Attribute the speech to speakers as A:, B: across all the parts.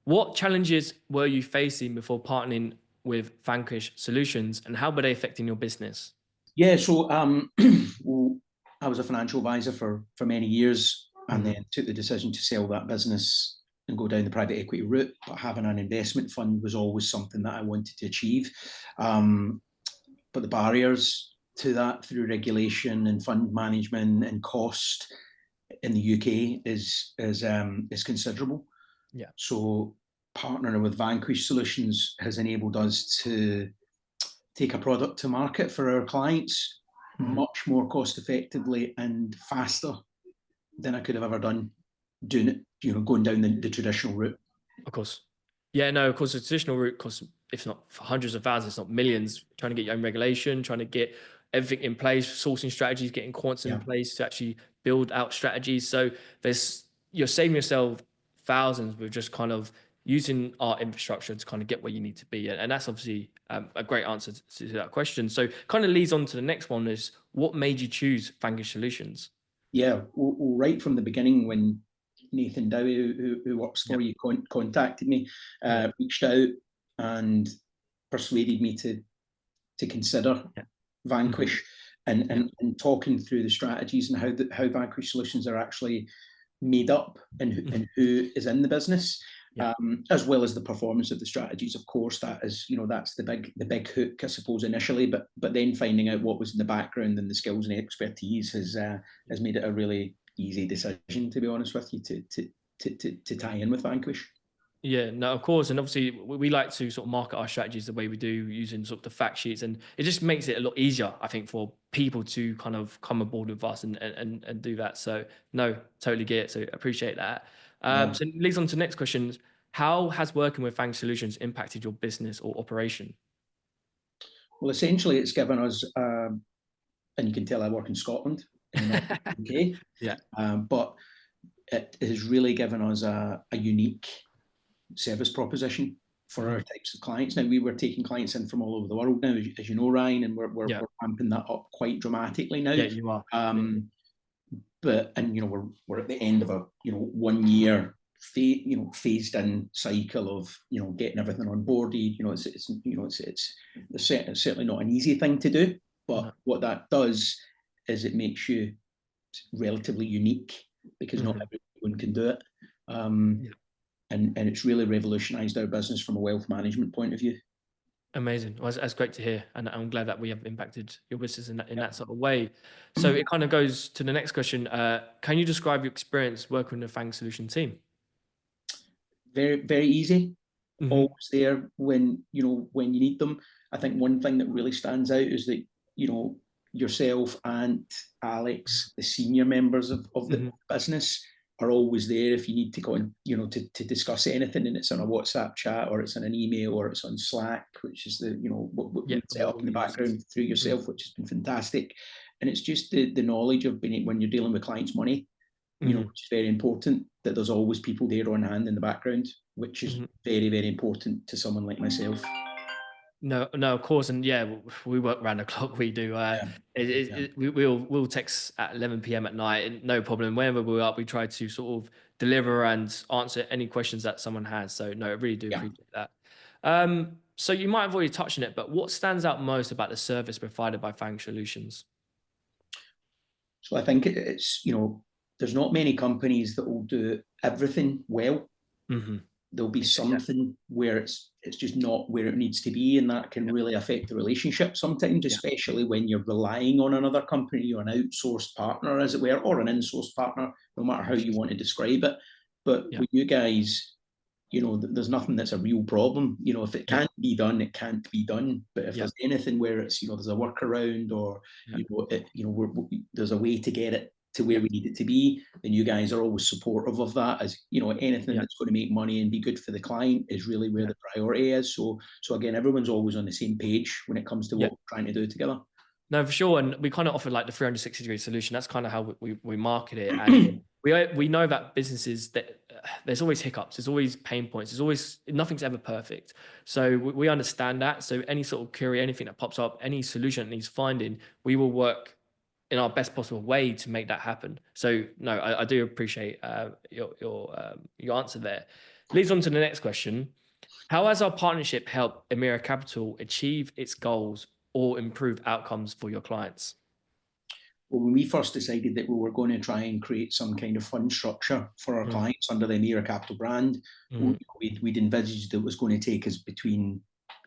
A: What challenges were you facing before partnering with Vanquish Solutions, and how were they affecting your business?
B: Yeah, so well, I was a financial advisor for many years, and
A: Mhm.
B: then took the decision to sell that business and go down the private equity route. But having an investment fund was always something that I wanted to achieve. Um, but the barriers to that through regulation and fund management and cost in the UK is considerable.
A: Yeah.
B: So partnering with Vanquish Solutions has enabled us to take a product to market for our clients
A: Mhm.
B: much more cost effectively and faster than I could have ever done doing it, going down the traditional route.
A: Of course. Yeah, no, of course, the traditional route costs, if not for hundreds of thousands, if not millions, trying to get your own regulation, trying to get everything in place, sourcing strategies, getting quants in
B: Yeah,
A: place to actually build out strategies. So you're saving yourself thousands with just kind of using our infrastructure to kind of get where you need to be. And that's obviously a great answer to that question. So kind of leads on to the next one is what made you choose Vanquish Solutions?
B: yeah. Well, right from the beginning, when Nathan Dowie, who works
A: Yeah.
B: for you, contacted me,
A: Yeah.
B: reached out and persuaded me to consider
A: Yeah. Mhm.
B: Vanquish, and,
A: Yeah.
B: and talking through the strategies and how Vanquish Solutions are actually made up,
A: Mhm.
B: and who is in the business,
A: Yeah.
B: as well as the performance of the strategies. Of course, that is, that's the big hook, I suppose, initially, but then finding out what was in the background and the skills and expertise has made it a really easy decision, to be honest with you, to tie in with Vanquish.
A: Yeah, no, of course, and obviously we like to sort of market our strategies the way we do, using sort of the fact sheets, and it just makes it a lot easier, I think, for people to kind of come aboard with us and do that. So no, totally get it. So appreciate that.
B: Yeah.
A: So it leads on to the next questions. How has working with Fang Solutions impacted your business or operation?
B: Well, essentially, it's given us, and you can tell I work in Scotland in the north of the UK,
A: Yeah.
B: but it has really given us a unique service proposition for our
A: Mhm.
B: types of clients. Now, we were taking clients in from all over the world now, as you know, Ryan, and
A: Yeah.
B: we're ramping that up quite dramatically now.
A: Yeah, you are. Yeah.
B: Um, but and we're at the end of a 1 year phased in cycle of getting everything on boarded. It's certainly not an easy thing to do, but
A: No.
B: what that does is it makes you relatively unique because not
A: Mhm.
B: everyone can do it. Um,
A: Yeah.
B: and it's really revolutionized our business from a wealth management point of view.
A: Amazing. Well, that's great to hear, and I'm glad that we have impacted your business in
B: Yeah.
A: that sort of way. So it kind of goes to the next question. Can you describe your experience working with the Fang Solution team?
B: Very, very easy.
A: Hmm.
B: Always there when you need them. I think one thing that really stands out is that you know yourself and Alex, the senior members of the
A: Hmm.
B: business, are always there if you need to go and to discuss anything, and it's on a WhatsApp chat or it's on an email or it's on Slack, which is what
A: Yeah,
B: we set up
A: what
B: in the
A: we use.
B: background through
A: Mm.
B: yourself, which has been fantastic. And it's just the knowledge of being when you're dealing with clients' money,
A: Mm.
B: which is very important, that there's always people there on hand in the background, which is
A: Hmm.
B: very, very important to someone like myself.
A: No, no, of course, and yeah, we work around the clock. We do.
B: Yeah, yeah,
A: We'll text at 11 p.m. at night, and no problem. Whenever we're up, we try to sort of deliver and answer any questions that someone has. So no, I really do
B: yeah.
A: appreciate that. So you might have already touched on it, but what stands out most about the service provided by Fang Solutions?
B: So I think it's, there's not many companies that will do everything well.
A: Hmm.
B: There'll be
A: Yeah,
B: something where it's just not where it needs to be, and that can
A: yeah,
B: really affect the relationship sometimes,
A: yeah,
B: especially when you're relying on another company or an outsourced partner, as it were, or an in-sourced partner, no matter how you want to describe it. But
A: yeah,
B: with you guys, there's nothing that's a real problem. If it
A: yeah,
B: can't be done, it can't be done. But if
A: yeah,
B: there's anything where it's, there's a workaround, or,
A: yeah,
B: there's a way to get it to where
A: yeah,
B: we need it to be, then you guys are always supportive of that. As anything
A: yeah,
B: that's going to make money and be good for the client is really where
A: yeah,
B: the priority is. So again, everyone's always on the same page when it comes to
A: yeah.
B: what we're trying to do together.
A: No, for sure, and we kind of offer like the 360-degree solution. That's kind of how we market it, and we know that businesses that there's always hiccups, there's always pain points, there's always nothing's ever perfect. So we understand that. So any sort of query, anything that pops up, any solution that needs finding, we will work in our best possible way to make that happen. So no, I do appreciate your answer there. Leads on to the next question. How has our partnership helped Emira Capital achieve its goals or improve outcomes for your clients?
B: Well, when we first decided that we were going to try and create some kind of fund structure for our
A: Mm,
B: clients under the Emira Capital brand,
A: mm,
B: we'd envisaged it was going to take us between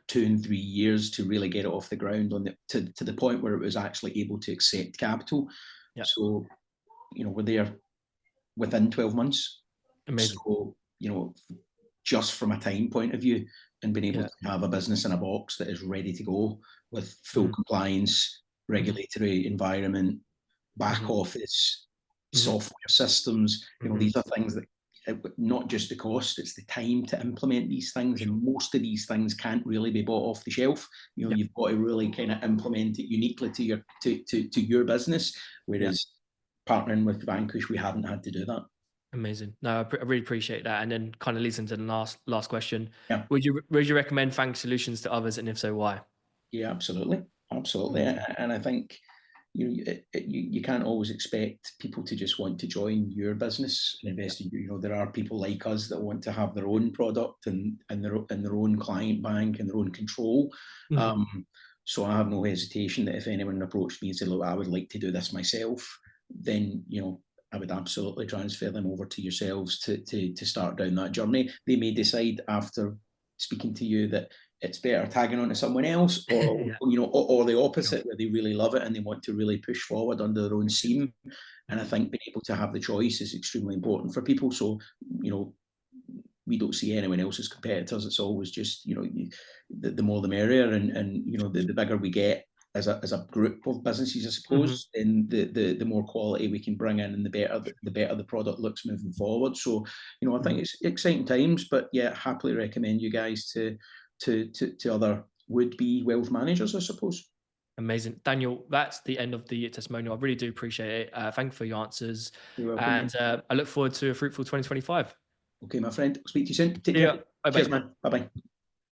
B: 2 and 3 years to really get it off the ground to the point where it was actually able to accept capital.
A: yeah,
B: So, we're there within 12 months.
A: amazing.
B: So, just from a time point of view, and being able
A: Yeah.
B: to have a business in a box that is ready to go with full
A: Mm,
B: compliance,
A: mhm,
B: regulatory environment, back
A: mhm,
B: office,
A: mhm.
B: software systems.
A: Mhm.
B: These are things that not just the cost, it's the time to implement these things.
A: Sure.
B: And most of these things can't really be bought off the shelf.
A: Yeah.
B: You've got to really kind of implement it uniquely to your business.
A: Yeah.
B: Whereas partnering with Vanquish, we haven't had to do that.
A: Amazing. No, I really appreciate that. And then kind of leads into the last question.
B: Yeah.
A: Would you recommend Fang solutions to others, and if so, why?
B: Yeah, absolutely, absolutely.
A: Amazing.
B: And I think you can't always expect people to just want to join your business and
A: Yeah.
B: invest in you. There are people like us that want to have their own product and their own client bank and their own control.
A: Mhm.
B: So I have no hesitation that if anyone approached me and said, "Look, I would like to do this myself," then I would absolutely transfer them over to yourselves to start down that journey. They may decide after speaking to you that it's better tagging on to someone else, or
A: Yeah.
B: or the
A: Sure.
B: opposite, where they really love it and they want to really push forward under their own steam. And I
A: Mhm.
B: think being able to have the choice is extremely important for people. So, you know, we don't see anyone else as competitors. It's always just, the more the merrier, and the bigger we get as a group of businesses, I
A: Mhm.
B: suppose, then the more quality we can bring in, and the better the product looks moving forward. So, I think
A: Mhm.
B: it's exciting times, but yeah, happily recommend you guys to other would be wealth managers, I suppose.
A: Amazing. Daniel, that's the end of the testimonial. I really do appreciate it. Thank you for your answers.
B: You're welcome, man.
A: And I look forward to a fruitful 2025.
B: Okay, my friend. I'll speak to you soon. Take
A: See ya.
B: care.
A: Bye
B: Cheers,
A: bye.
B: man. Bye bye.